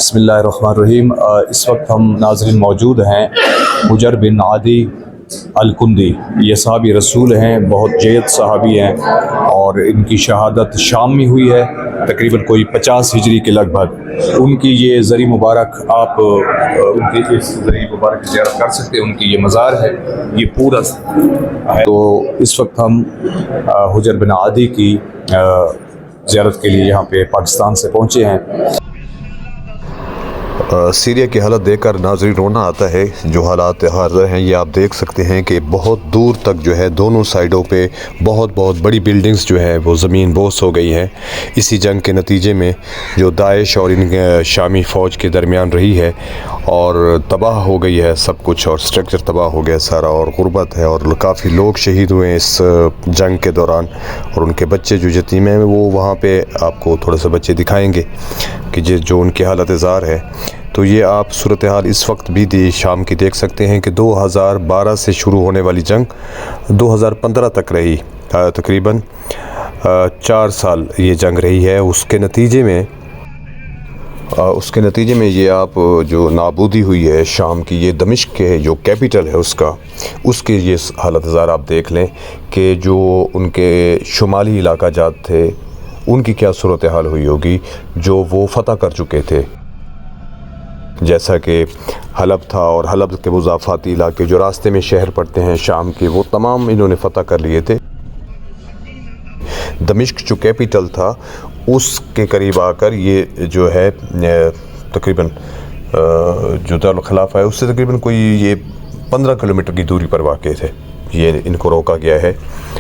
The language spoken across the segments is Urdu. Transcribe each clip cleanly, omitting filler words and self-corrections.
بسم اللہ الرحمن الرحیم۔ اس وقت ہم ناظرین موجود ہیں حجر بن عدی الکندی۔ یہ صحابی رسول ہیں، بہت جید صحابی ہیں، اور ان کی شہادت شام میں ہوئی ہے تقریباً کوئی 50 ہجری کے لگ بھگ۔ ان کی یہ زری مبارک آپ ان کی اس زری مبارک کی زیارت کر سکتے ہیں۔ ان کی یہ مزار ہے، یہ پورا ہے۔ تو اس وقت ہم حجر بن عدی کی زیارت کے لیے یہاں پہ پاکستان سے پہنچے ہیں۔ سیریا کی حالت دیکھ کر ناظرین رونا آتا ہے۔ جو حالات حاضر ہیں یہ آپ دیکھ سکتے ہیں کہ بہت دور تک جو ہے دونوں سائڈوں پہ بہت بڑی بلڈنگز جو ہے وہ زمین بوس ہو گئی ہیں۔ اسی جنگ کے نتیجے میں جو داعش اور ان شامی فوج کے درمیان رہی ہے، اور تباہ ہو گئی ہے سب کچھ، اور سٹرکچر تباہ ہو گیا سارا، اور غربت ہے، اور کافی لوگ شہید ہوئے ہیں اس جنگ کے دوران، اور ان کے بچے جو یتیم ہیں وہ وہاں پہ آپ کو تھوڑے سے بچے دکھائیں گے کہ جو ان کی حالت زار ہے۔ تو یہ آپ صورتحال اس وقت بھی شام کی دیکھ سکتے ہیں کہ 2012 سے شروع ہونے والی جنگ 2015 تک رہی، تقریباً 4 سال یہ جنگ رہی ہے۔ اس کے نتیجے میں یہ آپ جو نابودی ہوئی ہے شام کی، یہ دمشق کے جو کیپٹل ہے اس کے یہ حالت زار آپ دیکھ لیں کہ جو ان کے شمالی علاقہ جات تھے ان کی کیا صورتحال ہوئی ہوگی جو وہ فتح کر چکے تھے، جیسا کہ حلب تھا، اور حلب کے مضافاتی علاقے جو راستے میں شہر پڑتے ہیں شام کے، وہ تمام انہوں نے فتح کر لیے تھے۔ دمشق جو کیپٹل تھا اس کے قریب آ کر یہ جو ہے تقریباً جو دارالخلافہ ہے اس سے تقریباً کوئی یہ 15 کلومیٹر کی دوری پر واقع تھے۔ یہ ان کو روکا گیا ہے،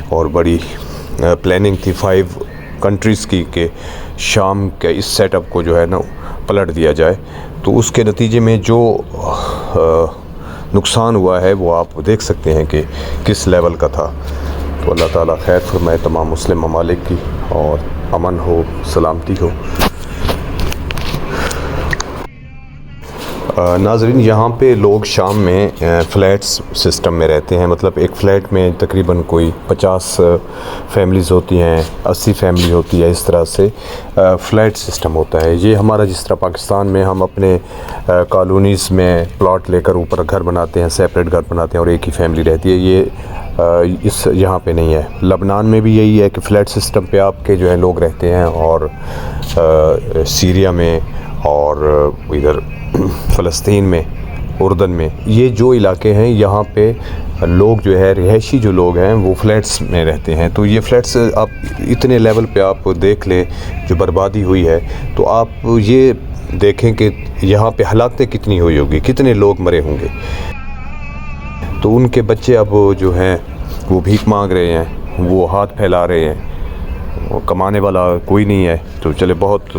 اور بڑی پلاننگ تھی 5 کنٹریز کی کہ شام کے اس سیٹ اپ کو جو ہے نا پلٹ دیا جائے۔ تو اس کے نتیجے میں جو نقصان ہوا ہے وہ آپ دیکھ سکتے ہیں کہ کس لیول کا تھا۔ تو اللہ تعالیٰ خیر فرمائے تمام مسلم ممالک کی، اور امن ہو، سلامتی ہو۔ ناظرین یہاں پہ لوگ شام میں فلیٹس سسٹم میں رہتے ہیں، مطلب ایک فلیٹ میں تقریباً کوئی 50 فیملیز ہوتی ہیں، 80 فیملی ہوتی ہے، اس طرح سے فلیٹ سسٹم ہوتا ہے۔ یہ ہمارا جس طرح پاکستان میں ہم اپنے کالونیز میں پلاٹ لے کر اوپر گھر بناتے ہیں، سیپریٹ گھر بناتے ہیں اور ایک ہی فیملی رہتی ہے، یہ یہاں پہ نہیں ہے۔ لبنان میں بھی یہی ہے کہ فلیٹ سسٹم پہ آپ کے جو ہے لوگ رہتے ہیں، اور سیریا میں اور ادھر فلسطین میں، اردن میں، یہ جو علاقے ہیں یہاں پہ لوگ جو ہے رہائشی جو لوگ ہیں وہ فلیٹس میں رہتے ہیں۔ تو یہ فلیٹس آپ اتنے لیول پہ آپ دیکھ لیں جو بربادی ہوئی ہے، تو آپ یہ دیکھیں کہ یہاں پہ ہلاکتیں کتنی ہوئی ہوگی، کتنے لوگ مرے ہوں گے۔ تو ان کے بچے اب جو ہیں وہ بھیک مانگ رہے ہیں، وہ ہاتھ پھیلا رہے ہیں، کمانے والا کوئی نہیں ہے۔ تو چلے بہت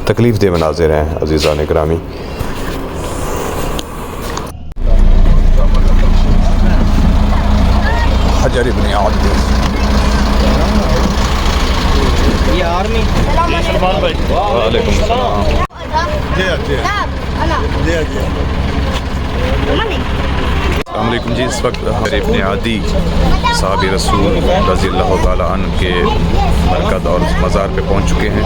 تکلیف دہ مناظر ہیں عزیزان گرامی۔ حجر بن عدی یہ آرمی سلمان بھائی، وعلیکم السلام۔ السلام علیکم جی۔ اس وقت حجر بن عدی صحابی رسول رضی اللہ تعالیٰ عنہ کے مرکز اور مزار پہ پہنچ چکے ہیں،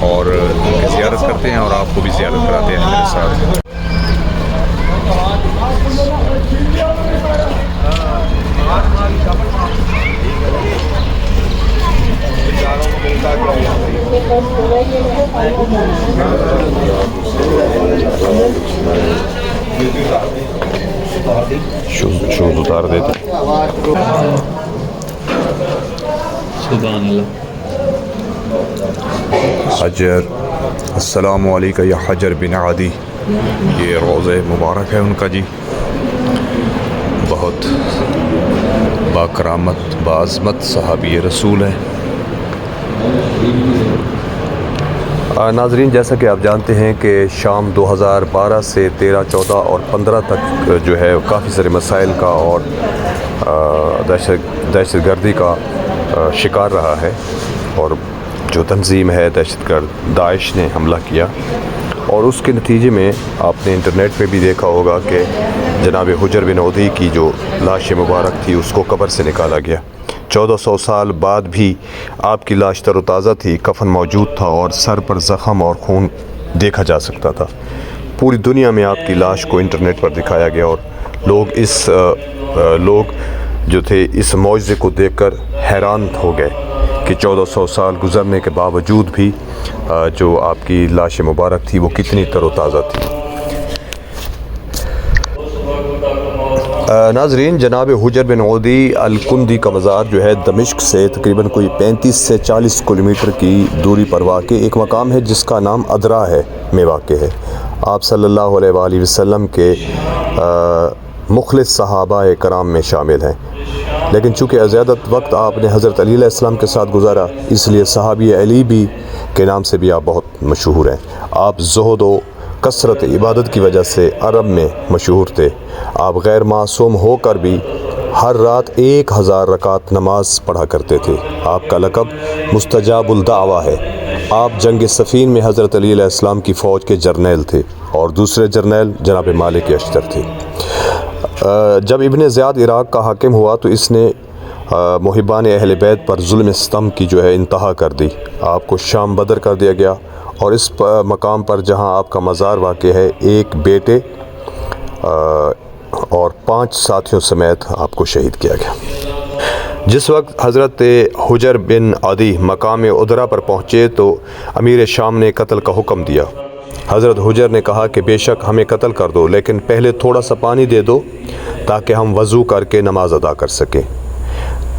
اور ان کی زیارت کرتے ہیں، اور آپ کو بھی زیارت کراتے ہیں میرے ساتھ۔ شوز اتار دیتے۔ سبحان اللہ۔ حجر، السلام علیکم یا حجر بن عدی۔ یہ روضہ مبارک ہے ان کا جی، بہت باکرامت باعظمت صحابی رسول ہے۔ ناظرین جیسا کہ آپ جانتے ہیں کہ شام 2012 سے 13، 14 اور 15 تک جو ہے کافی سارے مسائل کا اور دہشت گردی کا شکار رہا ہے، اور جو تنظیم ہے دہشت گرد داعش نے حملہ کیا، اور اس کے نتیجے میں آپ نے انٹرنیٹ پہ بھی دیکھا ہوگا کہ جناب حجر بن عدی کی جو لاش مبارک تھی اس کو قبر سے نکالا گیا۔ 1400 سال بعد بھی آپ کی لاش تر و تازہ تھی، کفن موجود تھا، اور سر پر زخم اور خون دیکھا جا سکتا تھا۔ پوری دنیا میں آپ کی لاش کو انٹرنیٹ پر دکھایا گیا اور لوگ جو تھے اس معجزے کو دیکھ کر حیران ہو گئے کہ 1400 سال گزرنے کے باوجود بھی جو آپ کی لاش مبارک تھی وہ کتنی تر و تازہ تھی۔ ناظرین، جناب حجر بن عدی الکندی کا مزار جو ہے دمشق سے تقریباً کوئی 35 سے 40 کلومیٹر کی دوری پر واقع ایک مقام ہے جس کا نام ادرا میں واقع ہے۔ آپ صلی اللہ علیہ وآلہ وسلم کے مخلص صحابہ کرام میں شامل ہیں، لیکن چونکہ زیادہ وقت آپ نے حضرت علی علیہ السلام کے ساتھ گزارا اس لیے صحابی علی بھی کے نام سے بھی آپ بہت مشہور ہیں۔ آپ زہد و کثرت عبادت کی وجہ سے عرب میں مشہور تھے۔ آپ غیر معصوم ہو کر بھی ہر رات 1000 رکعت نماز پڑھا کرتے تھے۔ آپ کا لقب مستجاب الدعوہ ہے۔ آپ جنگ صفین میں حضرت علی علیہ السلام کی فوج کے جرنیل تھے اور دوسرے جرنیل جناب مالک اشتر تھے۔ جب ابن زیاد عراق کا حاکم ہوا تو اس نے محبان اہل بیت پر ظلم ستم کی جو ہے انتہا کر دی۔ آپ کو شام بدر کر دیا گیا اور اس مقام پر جہاں آپ کا مزار واقع ہے ایک بیٹے اور 5 ساتھیوں سمیت آپ کو شہید کیا گیا۔ جس وقت حضرت حجر بن عدی مقام ادرا پر پہنچے تو امیر شام نے قتل کا حکم دیا۔ حضرت حجر نے کہا کہ بے شک ہمیں قتل کر دو لیکن پہلے تھوڑا سا پانی دے دو تاکہ ہم وضو کر کے نماز ادا کر سکیں۔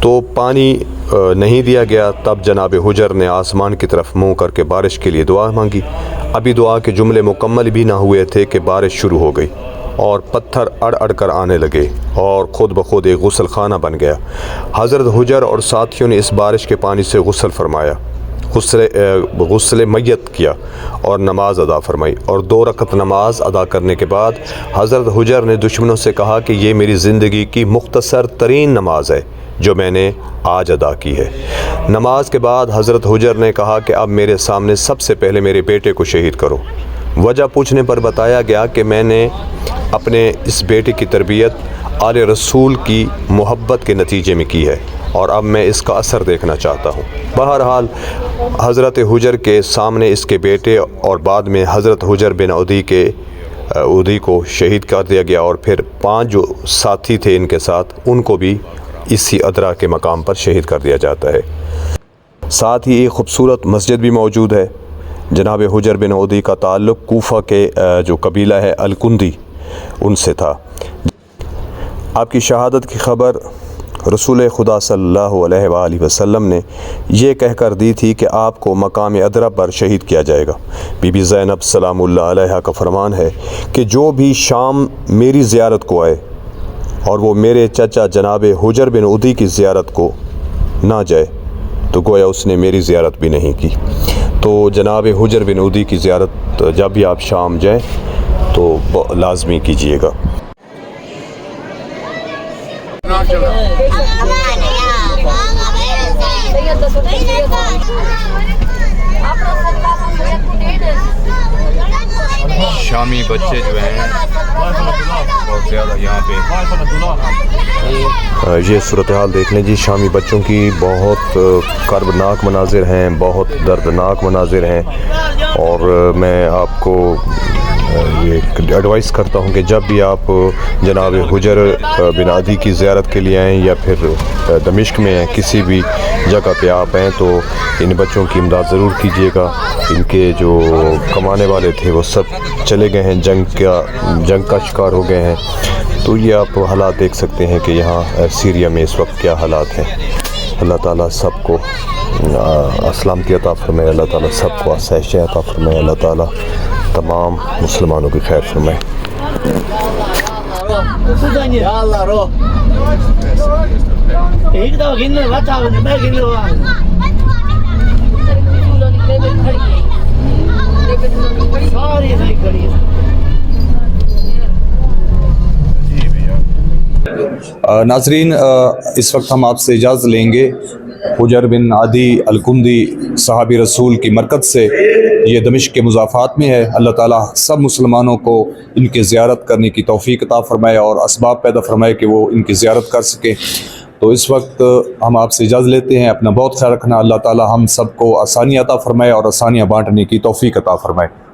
تو پانی نہیں دیا گیا۔ تب جناب حجر نے آسمان کی طرف منہ کر کے بارش کے لیے دعا مانگی۔ ابھی دعا کے جملے مکمل بھی نہ ہوئے تھے کہ بارش شروع ہو گئی اور پتھر اڑ اڑ کر آنے لگے اور خود بخود ایک غسل خانہ بن گیا۔ حضرت حجر اور ساتھیوں نے اس بارش کے پانی سے غسل فرمایا، غسل میت کیا اور نماز ادا فرمائی، اور 2 رکعت نماز ادا کرنے کے بعد حضرت حجر نے دشمنوں سے کہا کہ یہ میری زندگی کی مختصر ترین نماز ہے جو میں نے آج ادا کی ہے۔ نماز کے بعد حضرت حجر نے کہا کہ اب میرے سامنے سب سے پہلے میرے بیٹے کو شہید کرو۔ وجہ پوچھنے پر بتایا گیا کہ میں نے اپنے اس بیٹے کی تربیت آل رسول کی محبت کے نتیجے میں کی ہے اور اب میں اس کا اثر دیکھنا چاہتا ہوں۔ بہرحال حضرت حجر کے سامنے اس کے بیٹے اور بعد میں حضرت حجر بن عدی کو شہید کر دیا گیا اور پھر 5 جو ساتھی تھے ان کے ساتھ ان کو بھی اسی ادرا کے مقام پر شہید کر دیا جاتا ہے۔ ساتھ ہی ایک خوبصورت مسجد بھی موجود ہے۔ جناب حجر بن عدی کا تعلق کوفہ کے جو قبیلہ ہے الکندی ان سے تھا۔ آپ کی شہادت کی خبر رسول خدا صلی اللہ علیہ وآلہ وسلم نے یہ کہہ کر دی تھی کہ آپ کو مقام ادرا پر شہید کیا جائے گا۔ بی بی زینب سلام اللہ علیہا کا فرمان ہے کہ جو بھی شام میری زیارت کو آئے اور وہ میرے چچا جناب حجر بن عدی کی زیارت کو نہ جائے تو گویا اس نے میری زیارت بھی نہیں کی۔ تو جناب حجر بن عدی کی زیارت جب بھی آپ شام جائیں تو لازمی کیجیے گا۔ شامی بچے جو ہیں بہت زیادہ یہاں پہ یہ صورتحال دیکھ لیں جی، شامی بچوں کی بہت کربناک مناظر ہیں، بہت دردناک مناظر ہیں، اور میں آپ کو یہ ایڈوائز کرتا ہوں کہ جب بھی آپ جناب حجر بن عدی کی زیارت کے لیے آئیں یا پھر دمشق میں ہیں، کسی بھی جگہ پہ آپ ہیں تو ان بچوں کی امداد ضرور کیجیے گا۔ ان کے جو کمانے والے تھے وہ سب چلے گئے ہیں، جنگ کا شکار ہو گئے ہیں۔ تو یہ آپ حالات دیکھ سکتے ہیں کہ یہاں سیریا میں اس وقت کیا حالات ہیں۔ اللہ تعالیٰ سب کو سلامتی عطا فرمائے، اللہ تعالیٰ سب کو آسائشیں عطا فرمائے، اللہ تعالیٰ تمام مسلمانوں کی خیر فرمائے۔ ناظرین، اس وقت ہم آپ سے اجازت لیں گے حجر بن عدی الکندی صحابی رسول کی مرکز سے، یہ دمشق کے مضافات میں ہے۔ اللہ تعالیٰ سب مسلمانوں کو ان کی زیارت کرنے کی توفیق عطا فرمائے اور اسباب پیدا فرمائے کہ وہ ان کی زیارت کر سکیں۔ تو اس وقت ہم آپ سے اجازت لیتے ہیں، اپنا بہت خیال رکھنا۔ اللہ تعالیٰ ہم سب کو آسانی عطا فرمائے اور آسانیاں بانٹنے کی توفیق عطا فرمائے۔